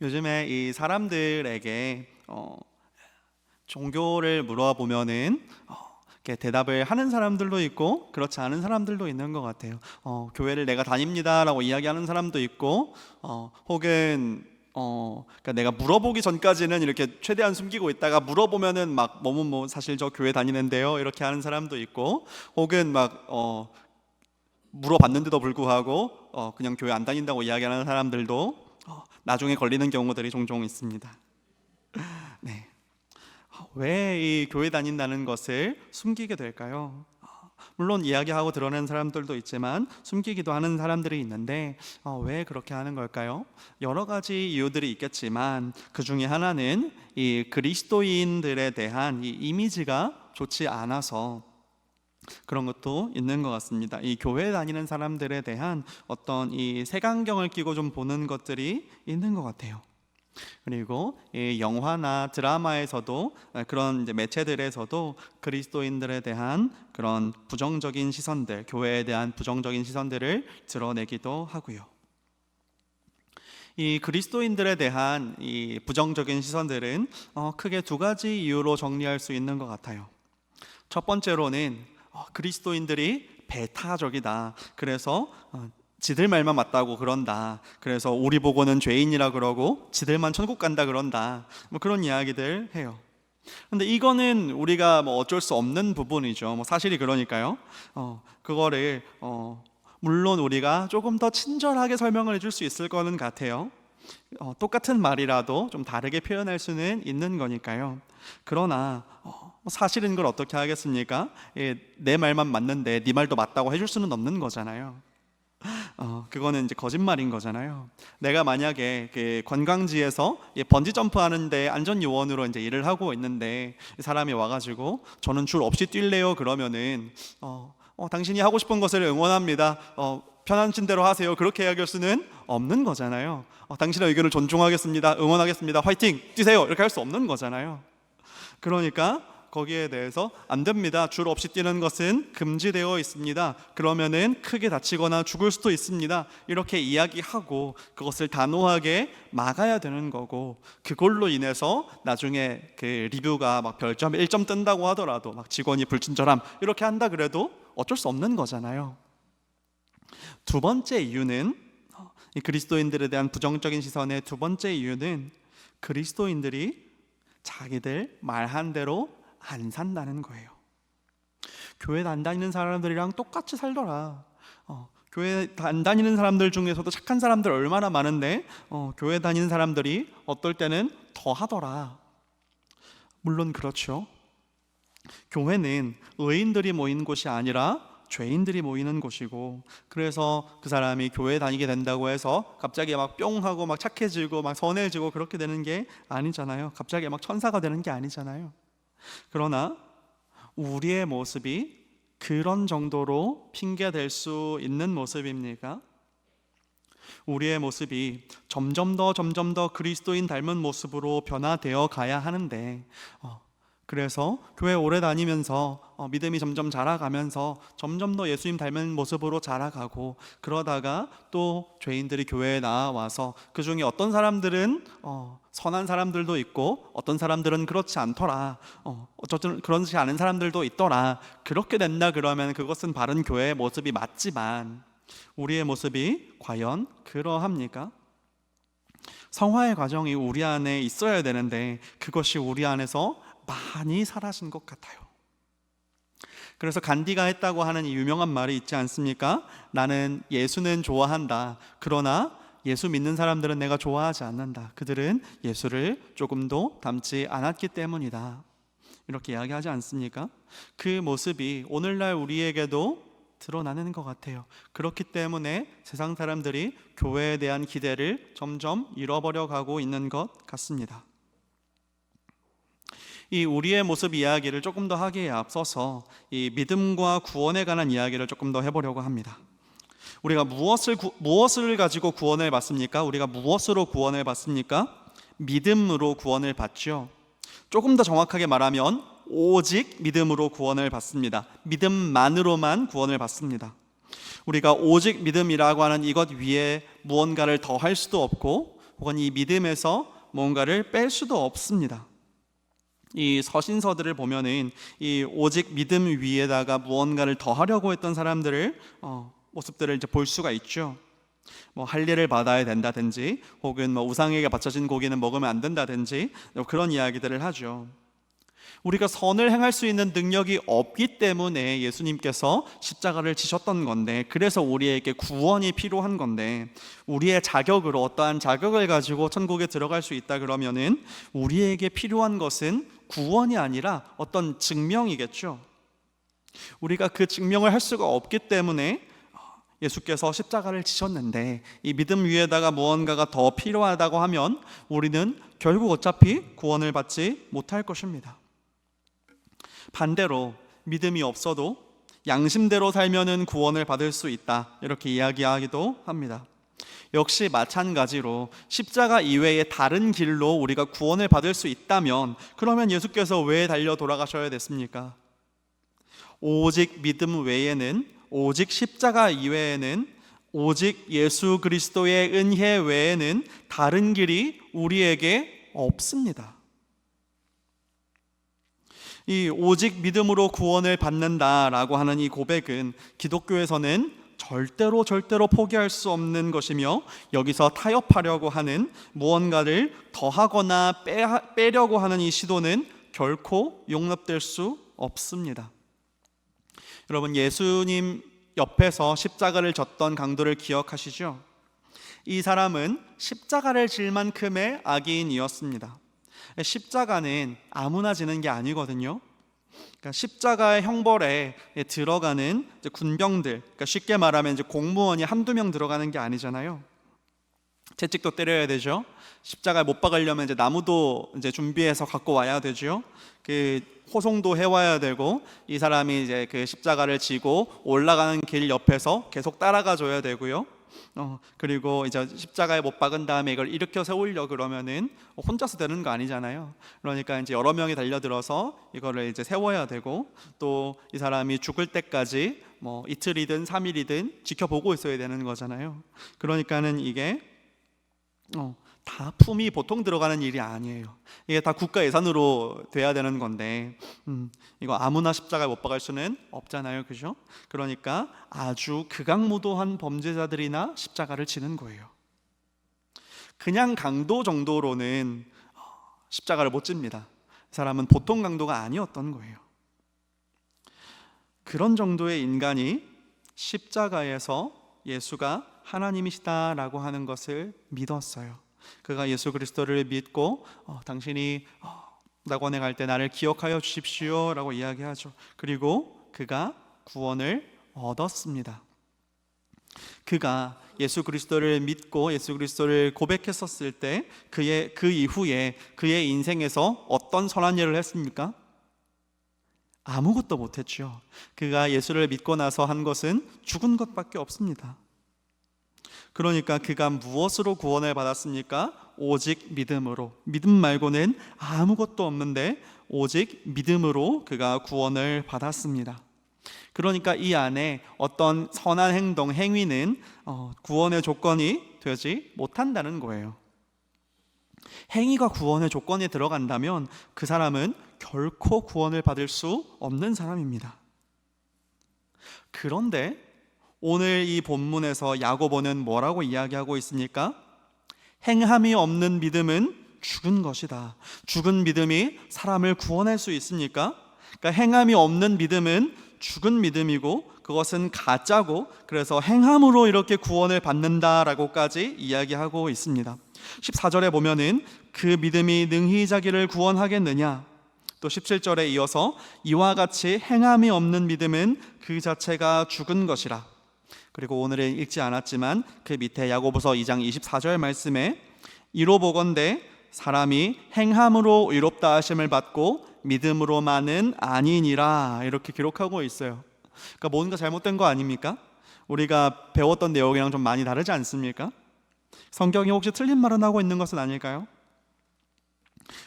요즘에 이 사람들에게 종교를 물어보면은 이렇게 대답을 하는 사람들도 있고 그렇지 않은 사람들도 있는 것 같아요. 교회를 내가 다닙니다라고 이야기하는 사람도 있고, 혹은 그러니까 내가 물어보기 전까지는 이렇게 최대한 숨기고 있다가 물어보면은 막 뭐 사실 저 교회 다니는데요 이렇게 하는 사람도 있고, 혹은 막 물어봤는데도 불구하고 그냥 교회 안 다닌다고 이야기하는 사람들도 나중에 걸리는 경우들이 종종 있습니다. 네. 왜 이 교회 다닌다는 것을 숨기게 될까요? 물론 이야기하고 드러낸 사람들도 있지만 숨기기도 하는 사람들이 있는데, 왜 그렇게 하는 걸까요? 여러 가지 이유들이 있겠지만 그 중에 하나는 이 그리스도인들에 대한 이 이미지가 좋지 않아서 그런 것도 있는 것 같습니다. 이 교회 다니는 사람들에 대한 어떤 이 색안경을 끼고 좀 보는 것들이 있는 것 같아요. 그리고 이 영화나 드라마에서도, 그런 이제 매체들에서도 그리스도인들에 대한 그런 부정적인 시선들, 교회에 대한 부정적인 시선들을 드러내기도 하고요. 이 그리스도인들에 대한 이 부정적인 시선들은 크게 두 가지 이유로 정리할 수 있는 것 같아요. 첫 번째로는 그리스도인들이 배타적이다. 그래서 지들 말만 맞다고 그런다. 그래서 우리 보고는 죄인이라 그러고 지들만 천국 간다 그런다. 뭐 그런 이야기들 해요. 근데 이거는 우리가 뭐 어쩔 수 없는 부분이죠. 뭐 사실이 그러니까요. 그거를 물론 우리가 조금 더 친절하게 설명을 해줄 수 있을 거는 같아요. 똑같은 말이라도 좀 다르게 표현할 수는 있는 거니까요. 그러나 사실인 걸 어떻게 하겠습니까? 내 말만 맞는데 네 말도 맞다고 해줄 수는 없는 거잖아요. 그거는 이제 거짓말인 거잖아요. 내가 만약에 그 관광지에서 번지 점프 하는데 안전 요원으로 이제 일을 하고 있는데 사람이 와가지고 저는 줄 없이 뛸래요 그러면은 당신이 하고 싶은 것을 응원합니다. 편하신 대로 하세요. 그렇게 이야기할 수는 없는 거잖아요. 당신의 의견을 존중하겠습니다. 응원하겠습니다. 화이팅! 뛰세요! 이렇게 할 수 없는 거잖아요. 그러니까 거기에 대해서 안 됩니다. 줄 없이 뛰는 것은 금지되어 있습니다. 그러면은 크게 다치거나 죽을 수도 있습니다. 이렇게 이야기하고 그것을 단호하게 막아야 되는 거고, 그걸로 인해서 나중에 그 리뷰가 막 별점 1점 뜬다고 하더라도 막 직원이 불친절함 이렇게 한다 그래도 어쩔 수 없는 거잖아요. 두 번째 이유는, 이 그리스도인들에 대한 부정적인 시선의 두 번째 이유는 그리스도인들이 자기들 말한 대로 안 산다는 거예요. 교회 안 다니는 사람들이랑 똑같이 살더라. 교회 안 다니는 사람들 중에서도 착한 사람들 얼마나 많은데 교회 다니는 사람들이 어떨 때는 더 하더라. 물론 그렇죠. 교회는 의인들이 모인 곳이 아니라 죄인들이 모이는 곳이고, 그래서 그 사람이 교회 다니게 된다고 해서 갑자기 막 뿅 하고 막 착해지고 막 선해지고 그렇게 되는 게 아니잖아요. 갑자기 막 천사가 되는 게 아니잖아요. 그러나 우리의 모습이 그런 정도로 핑계될 수 있는 모습입니까? 우리의 모습이 점점 더 그리스도인 닮은 모습으로 변화되어 가야 하는데, 그래서 교회 오래 다니면서 믿음이 점점 자라가면서 점점 더 예수님 닮은 모습으로 자라가고, 그러다가 또 죄인들이 교회에 나와서 그 중에 어떤 사람들은 선한 사람들도 있고 어떤 사람들은 그렇지 않더라, 어쨌든 그렇지 않은 사람들도 있더라. 그렇게 된다 그러면 그것은 바른 교회의 모습이 맞지만 우리의 모습이 과연 그러합니까? 성화의 과정이 우리 안에 있어야 되는데 그것이 우리 안에서 많이 사라진 것 같아요. 그래서 간디가 했다고 하는 이 유명한 말이 있지 않습니까? 나는 예수는 좋아한다. 그러나 예수 믿는 사람들은 내가 좋아하지 않는다. 그들은 예수를 조금도 닮지 않았기 때문이다. 이렇게 이야기하지 않습니까? 그 모습이 오늘날 우리에게도 드러나는 것 같아요. 그렇기 때문에 세상 사람들이 교회에 대한 기대를 점점 잃어버려 가고 있는 것 같습니다. 이 우리의 모습 이야기를 조금 더 하기에 앞서서 이 믿음과 구원에 관한 이야기를 조금 더 해보려고 합니다. 우리가 무엇을 가지고 구원을 받습니까? 우리가 무엇으로 구원을 받습니까? 믿음으로 구원을 받죠. 조금 더 정확하게 말하면 오직 믿음으로 구원을 받습니다. 믿음만으로만 구원을 받습니다. 우리가 오직 믿음이라고 하는 이것 위에 무언가를 더 할 수도 없고 혹은 이 믿음에서 뭔가를 뺄 수도 없습니다. 이 서신서들을 보면은 이 오직 믿음 위에다가 무언가를 더하려고 했던 사람들을 모습들을 이제 볼 수가 있죠. 뭐 할례를 받아야 된다든지, 혹은 뭐 우상에게 바쳐진 고기는 먹으면 안 된다든지, 그런 이야기들을 하죠. 우리가 선을 행할 수 있는 능력이 없기 때문에 예수님께서 십자가를 지셨던 건데, 그래서 우리에게 구원이 필요한 건데, 우리의 자격으로 어떠한 자격을 가지고 천국에 들어갈 수 있다 그러면은 우리에게 필요한 것은 구원이 아니라 어떤 증명이겠죠. 우리가 그 증명을 할 수가 없기 때문에 예수께서 십자가를 지셨는데, 이 믿음 위에다가 무언가가 더 필요하다고 하면 우리는 결국 어차피 구원을 받지 못할 것입니다. 반대로 믿음이 없어도 양심대로 살면은 구원을 받을 수 있다, 이렇게 이야기하기도 합니다. 역시 마찬가지로 십자가 이외에 다른 길로 우리가 구원을 받을 수 있다면, 그러면 예수께서 왜 달려 돌아가셔야 됐습니까? 오직 믿음 외에는, 오직 십자가 이외에는, 오직 예수 그리스도의 은혜 외에는 다른 길이 우리에게 없습니다. 이 오직 믿음으로 구원을 받는다라고 하는 이 고백은 기독교에서는 절대로 포기할 수 없는 것이며, 여기서 타협하려고 하는, 무언가를 더하거나 빼려고 하는 이 시도는 결코 용납될 수 없습니다. 여러분, 예수님 옆에서 십자가를 졌던 강도를 기억하시죠? 이 사람은 십자가를 질 만큼의 악인이었습니다. 십자가는 아무나 지는 게 아니거든요. 그러니까 십자가의 형벌에 들어가는 군병들, 그러니까 쉽게 말하면 이제 공무원이 한두 명 들어가는 게 아니잖아요. 채찍도 때려야 되죠. 십자가에 못 박으려면 이제 나무도 이제 준비해서 갖고 와야 되죠. 그 호송도 해와야 되고, 이 사람이 이제 그 십자가를 지고 올라가는 길 옆에서 계속 따라가 줘야 되고요. 그리고 이제 십자가에 못 박은 다음에 이걸 일으켜 세우려 그러면은 혼자서 되는 거 아니잖아요. 그러니까 이제 여러 명이 달려들어서 이거를 이제 세워야 되고, 또 이 사람이 죽을 때까지 뭐 이틀이든 3일이든 지켜보고 있어야 되는 거잖아요. 그러니까는 이게 다 품이 보통 들어가는 일이 아니에요. 이게 다 국가 예산으로 돼야 되는 건데, 이거 아무나 십자가에 못 박을 수는 없잖아요, 그죠? 그러니까 아주 극악무도한 범죄자들이나 십자가를 지는 거예요. 그냥 강도 정도로는 십자가를 못 집니다. 이 사람은 보통 강도가 아니었던 거예요. 그런 정도의 인간이 십자가에서 예수가 하나님이시다라고 하는 것을 믿었어요. 그가 예수 그리스도를 믿고 당신이 낙원에 갈 때 나를 기억하여 주십시오 라고 이야기하죠. 그리고 그가 구원을 얻었습니다. 그가 예수 그리스도를 믿고 예수 그리스도를 고백했었을 때 그 이후에 그의 인생에서 어떤 선한 일을 했습니까? 아무것도 못했죠. 그가 예수를 믿고 나서 한 것은 죽은 것밖에 없습니다. 그러니까 그가 무엇으로 구원을 받았습니까? 오직 믿음으로. 믿음 말고는 아무것도 없는데 오직 믿음으로 그가 구원을 받았습니다. 그러니까 이 안에 어떤 선한 행동, 행위는 구원의 조건이 되지 못한다는 거예요. 행위가 구원의 조건에 들어간다면 그 사람은 결코 구원을 받을 수 없는 사람입니다. 그런데 오늘 이 본문에서 야고보는 뭐라고 이야기하고 있습니까? 행함이 없는 믿음은 죽은 것이다. 죽은 믿음이 사람을 구원할 수 있습니까? 그러니까 행함이 없는 믿음은 죽은 믿음이고 그것은 가짜고, 그래서 행함으로 이렇게 구원을 받는다라고까지 이야기하고 있습니다. 14절에 보면은 그 믿음이 능히 자기를 구원하겠느냐, 또 17절에 이어서 이와 같이 행함이 없는 믿음은 그 자체가 죽은 것이라. 그리고 오늘은 읽지 않았지만 그 밑에 야고보서 2장 24절 말씀에 이로 보건대 사람이 행함으로 의롭다 하심을 받고 믿음으로만은 아니니라, 이렇게 기록하고 있어요. 그러니까 뭔가 잘못된 거 아닙니까? 우리가 배웠던 내용이랑 좀 많이 다르지 않습니까? 성경이 혹시 틀린 말은 하고 있는 것은 아닐까요?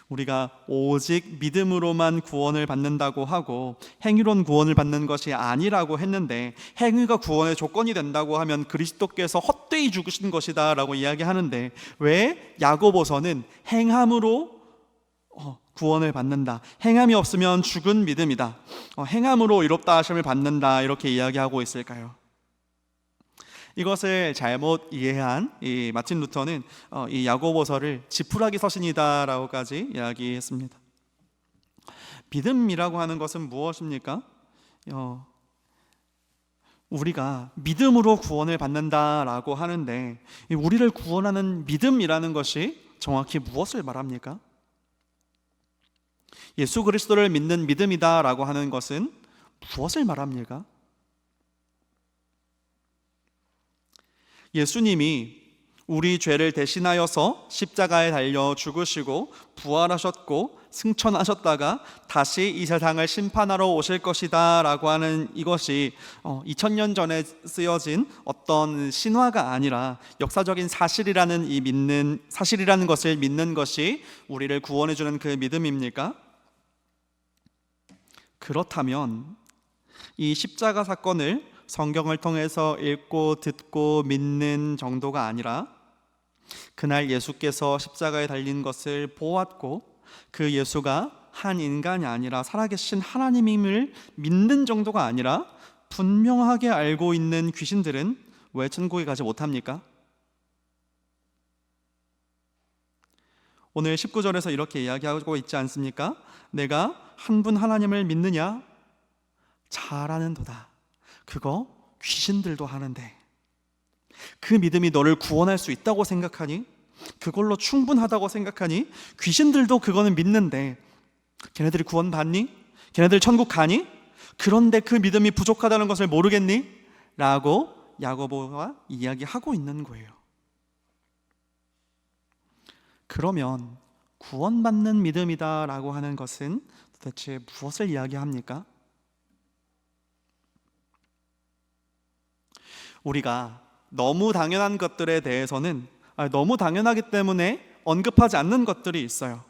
우리가 오직 믿음으로만 구원을 받는다고 하고 행위론 구원을 받는 것이 아니라고 했는데, 행위가 구원의 조건이 된다고 하면 그리스도께서 헛되이 죽으신 것이다 라고 이야기하는데, 왜 야고보서는 행함으로 구원을 받는다, 행함이 없으면 죽은 믿음이다, 행함으로 의롭다 하심을 받는다, 이렇게 이야기하고 있을까요? 이것을 잘못 이해한 이 마틴 루터는 이 야고보서를 지푸라기 서신이다라고까지 이야기했습니다. 믿음이라고 하는 것은 무엇입니까? 우리가 믿음으로 구원을 받는다라고 하는데, 우리를 구원하는 믿음이라는 것이 정확히 무엇을 말합니까? 예수 그리스도를 믿는 믿음이다라고 하는 것은 무엇을 말합니까? 예수님이 우리 죄를 대신하여서 십자가에 달려 죽으시고 부활하셨고 승천하셨다가 다시 이 세상을 심판하러 오실 것이다 라고 하는 이것이 2000년 전에 쓰여진 어떤 신화가 아니라 역사적인 사실이라는 것을 믿는 것이 우리를 구원해 주는 그 믿음입니까? 그렇다면 이 십자가 사건을 성경을 통해서 읽고 듣고 믿는 정도가 아니라, 그날 예수께서 십자가에 달린 것을 보았고 그 예수가 한 인간이 아니라 살아계신 하나님임을 믿는 정도가 아니라 분명하게 알고 있는 귀신들은 왜 천국에 가지 못합니까? 오늘 19절에서 이렇게 이야기하고 있지 않습니까? 내가 한 분 하나님을 믿느냐? 잘하는도다. 그거 귀신들도 하는데, 그 믿음이 너를 구원할 수 있다고 생각하니? 그걸로 충분하다고 생각하니? 귀신들도 그거는 믿는데 걔네들이 구원 받니? 걔네들 천국 가니? 그런데 그 믿음이 부족하다는 것을 모르겠니? 라고 야고보가 이야기하고 있는 거예요. 그러면 구원받는 믿음이다 라고 하는 것은 도대체 무엇을 이야기합니까? 우리가 너무 당연한 것들에 대해서는 너무 당연하기 때문에 언급하지 않는 것들이 있어요.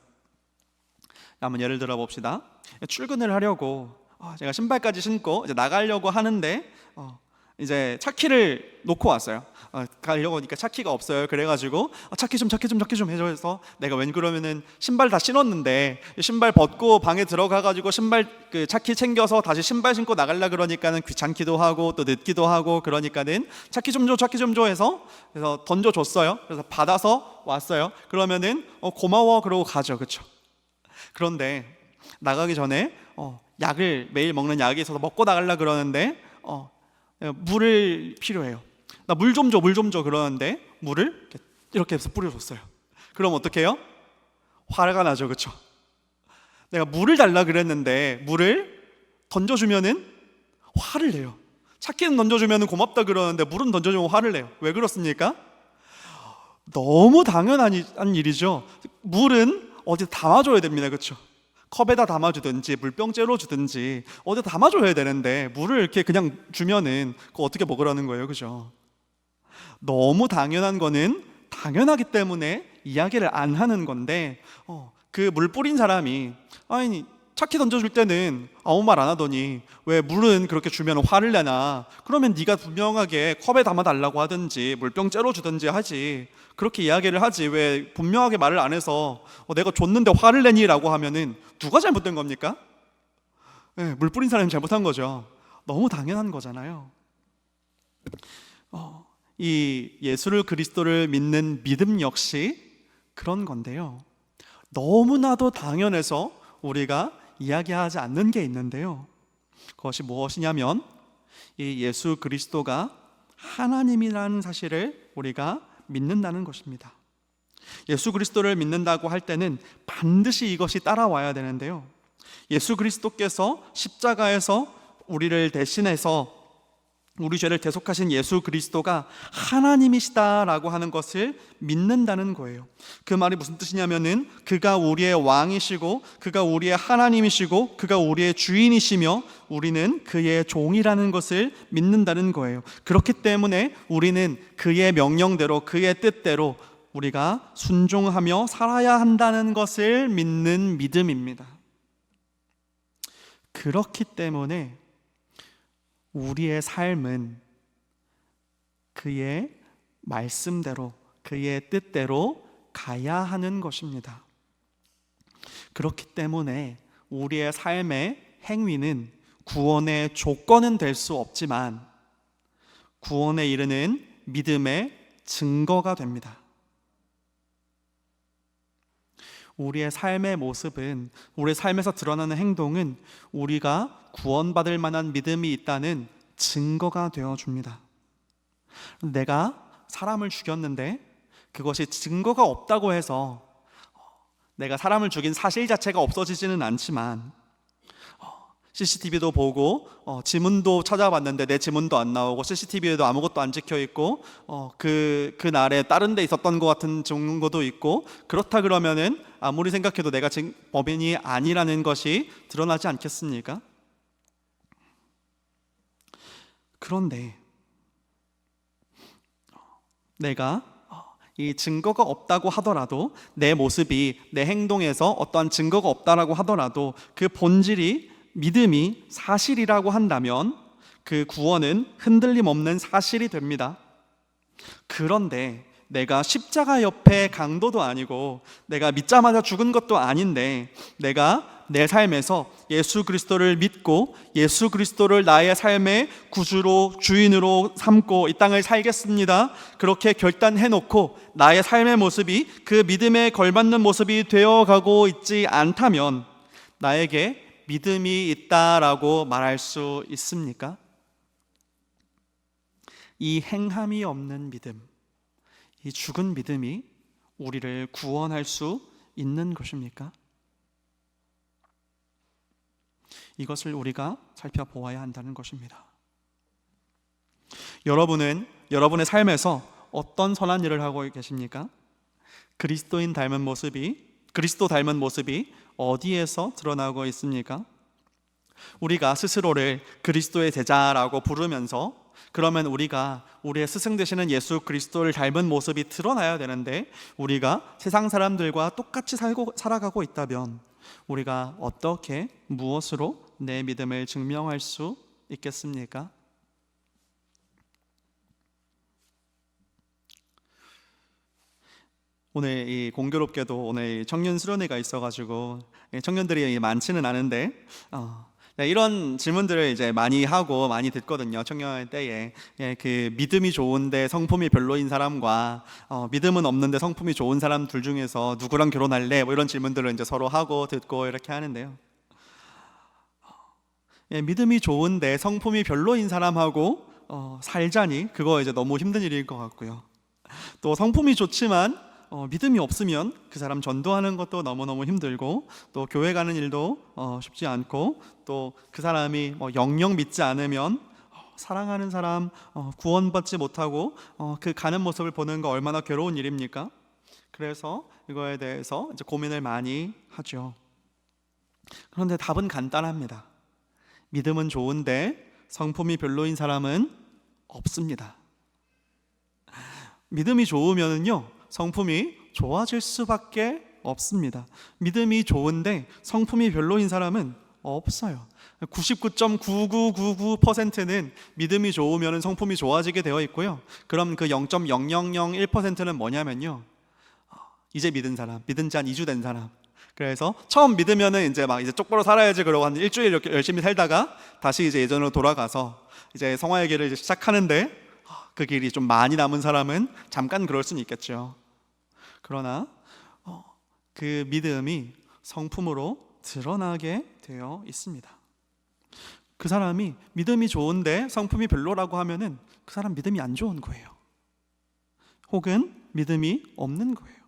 한번 예를 들어 봅시다. 출근을 하려고 제가 신발까지 신고 이제 나가려고 하는데 이제 차키를 놓고 왔어요. 가려고 하니까 차키가 없어요. 그래가지고 차키 좀 해서, 내가 웬 그러면은 신발 다 신었는데 신발 벗고 방에 들어가가지고 신발 그 차키 챙겨서 다시 신발 신고 나가려 그러니까는 귀찮기도 하고 또 늦기도 하고, 그러니까는 차키 좀 줘 해서 그래서 던져줬어요. 그래서 받아서 왔어요. 그러면은 고마워 그러고 가죠, 그렇죠? 그런데 나가기 전에 약을, 매일 먹는 약이 있어서 먹고 나가려 그러는데 물을 필요해요. 나 물 좀 줘 그러는데 물을 이렇게 해서 뿌려줬어요. 그럼 어떻게 해요? 화가 나죠, 그렇죠? 내가 물을 달라 그랬는데 물을 던져주면은 화를 내요. 차키는 던져주면 고맙다 그러는데 물은 던져주면 화를 내요. 왜 그렇습니까? 너무 당연한 일이죠. 물은 어디 담아줘야 됩니다, 그렇죠? 컵에다 담아주든지 물병째로 주든지 어디 담아줘야 되는데 물을 이렇게 그냥 주면은 그거 어떻게 먹으라는 거예요, 그죠? 너무 당연한 거는 당연하기 때문에 이야기를 안 하는 건데, 그 물 뿌린 사람이 아니 차키 던져줄 때는 아무 말 안 하더니 왜 물은 그렇게 주면 화를 내나? 그러면 네가 분명하게 컵에 담아달라고 하든지 물병째로 주든지 하지, 그렇게 이야기를 하지 왜 분명하게 말을 안 해서 내가 줬는데 화를 내니? 라고 하면은 누가 잘못된 겁니까? 네, 물 뿌린 사람이 잘못한 거죠. 너무 당연한 거잖아요. 이 예수를 그리스도를 믿는 믿음 역시 그런 건데요, 너무나도 당연해서 우리가 이야기하지 않는 게 있는데요, 그것이 무엇이냐면 이 예수 그리스도가 하나님이라는 사실을 우리가 믿는다는 것입니다. 예수 그리스도를 믿는다고 할 때는 반드시 이것이 따라와야 되는데요, 예수 그리스도께서 십자가에서 우리를 대신해서 우리 죄를 대속하신 예수 그리스도가 하나님이시다라고 하는 것을 믿는다는 거예요. 그 말이 무슨 뜻이냐면은 그가 우리의 왕이시고 그가 우리의 하나님이시고 그가 우리의 주인이시며 우리는 그의 종이라는 것을 믿는다는 거예요. 그렇기 때문에 우리는 그의 명령대로 그의 뜻대로 우리가 순종하며 살아야 한다는 것을 믿는 믿음입니다. 그렇기 때문에 우리의 삶은 그의 말씀대로, 그의 뜻대로 가야 하는 것입니다. 그렇기 때문에 우리의 삶의 행위는 구원의 조건은 될 수 없지만 구원에 이르는 믿음의 증거가 됩니다. 우리의 삶의 모습은, 우리의 삶에서 드러나는 행동은 우리가 구원받을 만한 믿음이 있다는 증거가 되어줍니다. 내가 사람을 죽였는데 그것이 증거가 없다고 해서 내가 사람을 죽인 사실 자체가 없어지지는 않지만, CCTV도 보고 지문도 찾아봤는데 내 지문도 안 나오고 CCTV에도 아무것도 안 찍혀있고 그날에 다른 데 있었던 것 같은 증거도 있고, 그렇다 그러면은 아무리 생각해도 내가 범인이 아니라는 것이 드러나지 않겠습니까? 그런데 내가 이 증거가 없다고 하더라도, 내 모습이, 내 행동에서 어떠한 증거가 없다라고 하더라도 그 본질이, 믿음이 사실이라고 한다면 그 구원은 흔들림 없는 사실이 됩니다. 그런데 내가 십자가 옆에 강도도 아니고 내가 믿자마자 죽은 것도 아닌데 내가 내 삶에서 예수 그리스도를 믿고 예수 그리스도를 나의 삶의 구주로, 주인으로 삼고 이 땅을 살겠습니다, 그렇게 결단해놓고 나의 삶의 모습이 그 믿음에 걸맞는 모습이 되어가고 있지 않다면 나에게 믿음이 있다라고 말할 수 있습니까? 이 행함이 없는 믿음, 이 죽은 믿음이 우리를 구원할 수 있는 것입니까? 이것을 우리가 살펴보아야 한다는 것입니다. 여러분은 여러분의 삶에서 어떤 선한 일을 하고 계십니까? 그리스도 닮은 모습이 어디에서 드러나고 있습니까? 우리가 스스로를 그리스도의 제자라고 부르면서, 그러면 우리가 우리의 스승 되시는 예수 그리스도를 닮은 모습이 드러나야 되는데, 우리가 세상 사람들과 똑같이 살아가고 있다면 우리가 어떻게, 무엇으로 내 믿음을 증명할 수 있겠습니까? 오늘 이 공교롭게도 오늘 청년 수련회가 있어가지고 청년들이 많지는 않은데 이런 질문들을 이제 많이 하고 많이 듣거든요. 청년 때에 그 믿음이 좋은데 성품이 별로인 사람과 믿음은 없는데 성품이 좋은 사람 둘 중에서 누구랑 결혼할래? 뭐 이런 질문들을 이제 서로 하고 듣고 이렇게 하는데요. 믿음이 좋은데 성품이 별로인 사람하고 살자니 그거 이제 너무 힘든 일일 것 같고요. 또 성품이 좋지만 믿음이 없으면 그 사람 전도하는 것도 너무너무 힘들고, 또 교회 가는 일도 쉽지 않고, 또 그 사람이 영영 믿지 않으면 사랑하는 사람 구원받지 못하고 그 가는 모습을 보는 거 얼마나 괴로운 일입니까? 그래서 이거에 대해서 이제 고민을 많이 하죠. 그런데 답은 간단합니다. 믿음은 좋은데 성품이 별로인 사람은 없습니다. 믿음이 좋으면은요, 성품이 좋아질 수밖에 없습니다. 믿음이 좋은데 성품이 별로인 사람은 없어요. 99.9999%는 믿음이 좋으면 성품이 좋아지게 되어 있고요. 그럼 그 0.0001%는 뭐냐면요, 이제 믿은 사람, 믿은 지 한 2주 된 사람. 그래서 처음 믿으면은 이제 똑바로 살아야지 그러고 한 일주일 이렇게 열심히 살다가 다시 이제 예전으로 돌아가서 이제 성화의 길을 이제 시작하는데, 그 길이 좀 많이 남은 사람은 잠깐 그럴 수는 있겠죠. 그러나 그 믿음이 성품으로 드러나게 되어 있습니다. 그 사람이 믿음이 좋은데 성품이 별로라고 하면은 그 사람 믿음이 안 좋은 거예요. 혹은 믿음이 없는 거예요.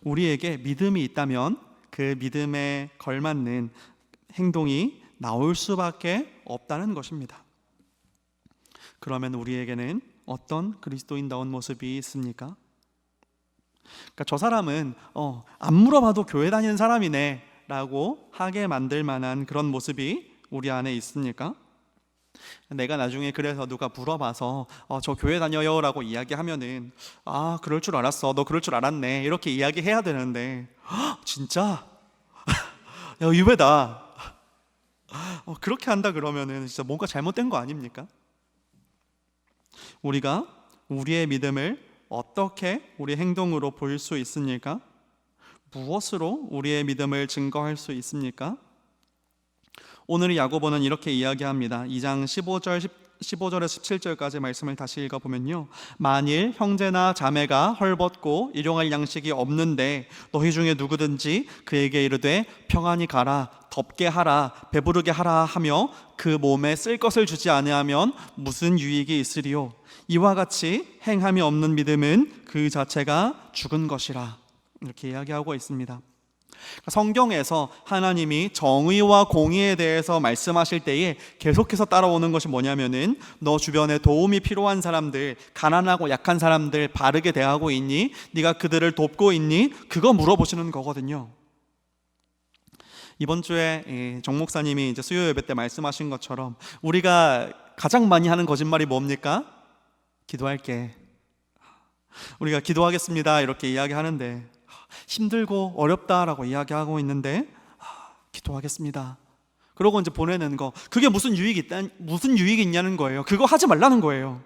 우리에게 믿음이 있다면 그 믿음에 걸맞는 행동이 나올 수밖에 없다는 것입니다. 그러면 우리에게는 어떤 그리스도인다운 모습이 있습니까? 그러니까 저 사람은 안 물어봐도 교회 다니는 사람이네 라고 하게 만들 만한 그런 모습이 우리 안에 있습니까? 내가 나중에 그래서 누가 물어봐서 저 교회 다녀요 라고 이야기하면은 그럴 줄 알았어, 너 그럴 줄 알았네 이렇게 이야기해야 되는데 진짜? 야, 의외다. 그렇게 한다 그러면은 진짜 뭔가 잘못된 거 아닙니까? 우리가 우리의 믿음을 어떻게 우리 행동으로 보일 수 있습니까? 무엇으로 우리의 믿음을 증거할 수 있습니까? 오늘 야고보는 이렇게 이야기합니다. 2장 15절에서 17절까지 말씀을 다시 읽어보면요, 만일 형제나 자매가 헐벗고 일용할 양식이 없는데 너희 중에 누구든지 그에게 이르되 평안히 가라, 덥게 하라, 배부르게 하라 하며 그 몸에 쓸 것을 주지 아니하면 무슨 유익이 있으리요? 이와 같이 행함이 없는 믿음은 그 자체가 죽은 것이라. 이렇게 이야기하고 있습니다. 성경에서 하나님이 정의와 공의에 대해서 말씀하실 때에 계속해서 따라오는 것이 뭐냐면은 너 주변에 도움이 필요한 사람들, 가난하고 약한 사람들 바르게 대하고 있니? 네가 그들을 돕고 있니? 그거 물어보시는 거거든요. 이번 주에 정 목사님이 이제 수요 예배 때 말씀하신 것처럼 우리가 가장 많이 하는 거짓말이 뭡니까? 기도할게, 우리가 기도하겠습니다 이렇게 이야기하는데, 힘들고 어렵다라고 이야기하고 있는데 기도하겠습니다 그러고 이제 보내는 거, 그게 무슨 유익이 있냐는 거예요. 그거 하지 말라는 거예요.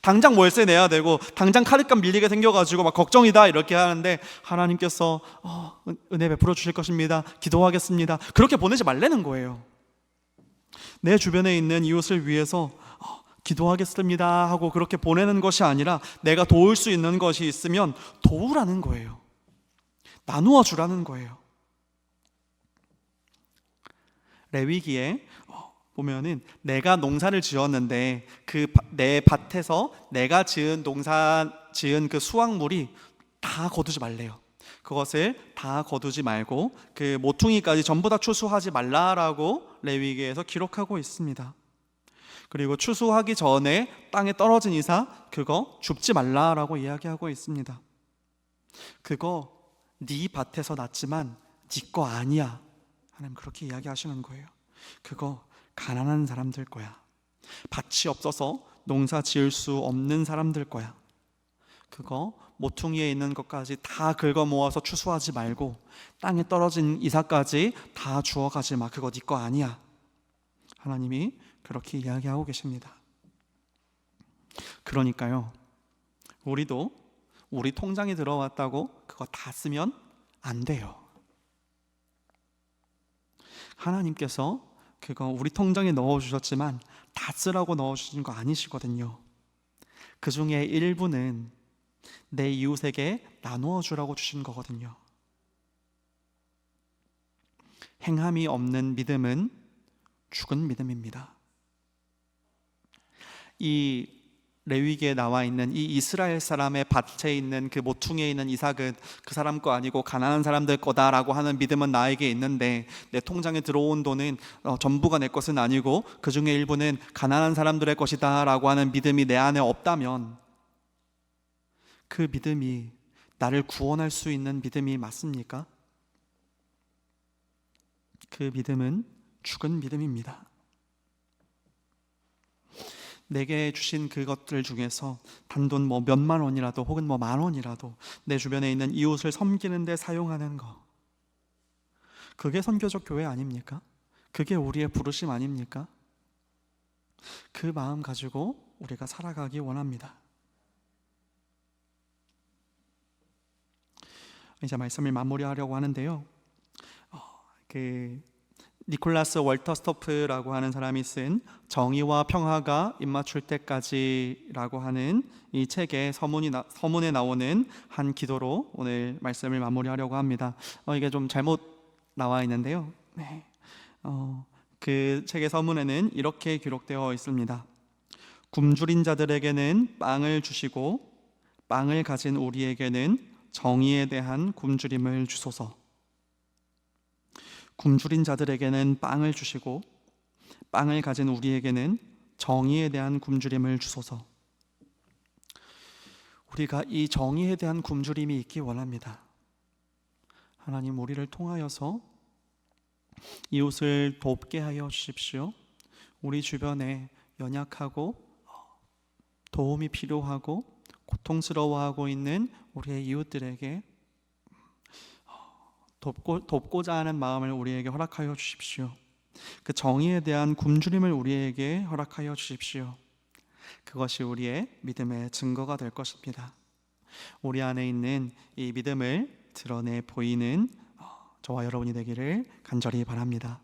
당장 월세 내야 되고 당장 카드값 밀리게 생겨가지고 막 걱정이다 이렇게 하는데 하나님께서 은혜 베풀어 주실 것입니다, 기도하겠습니다, 그렇게 보내지 말라는 거예요. 내 주변에 있는 이웃을 위해서 기도하겠습니다 하고 그렇게 보내는 것이 아니라 내가 도울 수 있는 것이 있으면 도우라는 거예요. 나누어 주라는 거예요. 레위기에 보면은 내가 농사를 지었는데 그 내 밭에서 내가 지은 그 수확물이 다 거두지 말래요. 그것을 다 거두지 말고 그 모퉁이까지 전부 다 추수하지 말라라고 레위기에서 기록하고 있습니다. 그리고 추수하기 전에 땅에 떨어진 이삭 그거 줍지 말라라고 이야기하고 있습니다. 그거 네 밭에서 났지만 네 거 아니야, 하나님 그렇게 이야기하시는 거예요. 그거 가난한 사람들 거야. 밭이 없어서 농사 지을 수 없는 사람들 거야. 그거 모퉁이에 있는 것까지 다 긁어 모아서 추수하지 말고 땅에 떨어진 이삭까지 다 주워가지 마. 그거 네 거 아니야. 하나님이 그렇게 이야기하고 계십니다. 그러니까요, 우리도 우리 통장에 들어왔다고 그거 다 쓰면 안 돼요. 하나님께서 그거 우리 통장에 넣어주셨지만 다 쓰라고 넣어주신 거 아니시거든요. 그 중에 일부는 내 이웃에게 나누어 주라고 주신 거거든요. 행함이 없는 믿음은 죽은 믿음입니다. 이 레위기에 나와 있는 이 이스라엘 사람의 밭에 있는 그 모퉁이에 있는 이삭은 그 사람 거 아니고 가난한 사람들 거다라고 하는 믿음은 나에게 있는데, 내 통장에 들어온 돈은 전부가 내 것은 아니고 그 중에 일부는 가난한 사람들의 것이다 라고 하는 믿음이 내 안에 없다면 그 믿음이 나를 구원할 수 있는 믿음이 맞습니까? 그 믿음은 죽은 믿음입니다. 내게 주신 그것들 중에서 단돈 몇만 원이라도 혹은 만 원이라도 내 주변에 있는 이웃을 섬기는 데 사용하는 거, 그게 선교적 교회 아닙니까? 그게 우리의 부르심 아닙니까? 그 마음 가지고 우리가 살아가기 원합니다. 이제 말씀을 마무리하려고 하는데요, 니콜라스 월터스토프라고 하는 사람이 쓴 정의와 평화가 입맞출 때까지라고 하는 이 책의 서문에 나오는 한 기도로 오늘 말씀을 마무리하려고 합니다. 이게 좀 잘못 나와 있는데요, 그 책의 서문에는 이렇게 기록되어 있습니다. 굶주린 자들에게는 빵을 주시고 빵을 가진 우리에게는 정의에 대한 굶주림을 주소서. 굶주린 자들에게는 빵을 주시고 빵을 가진 우리에게는 정의에 대한 굶주림을 주소서. 우리가 이 정의에 대한 굶주림이 있기 원합니다. 하나님, 우리를 통하여서 이웃을 돕게 하여 주십시오. 우리 주변에 연약하고 도움이 필요하고 고통스러워하고 있는 우리의 이웃들에게 돕고자 하는 마음을 우리에게 허락하여 주십시오. 그 정의에 대한 굶주림을 우리에게 허락하여 주십시오. 그것이 우리의 믿음의 증거가 될 것입니다. 우리 안에 있는 이 믿음을 드러내 보이는 저와 여러분이 되기를 간절히 바랍니다.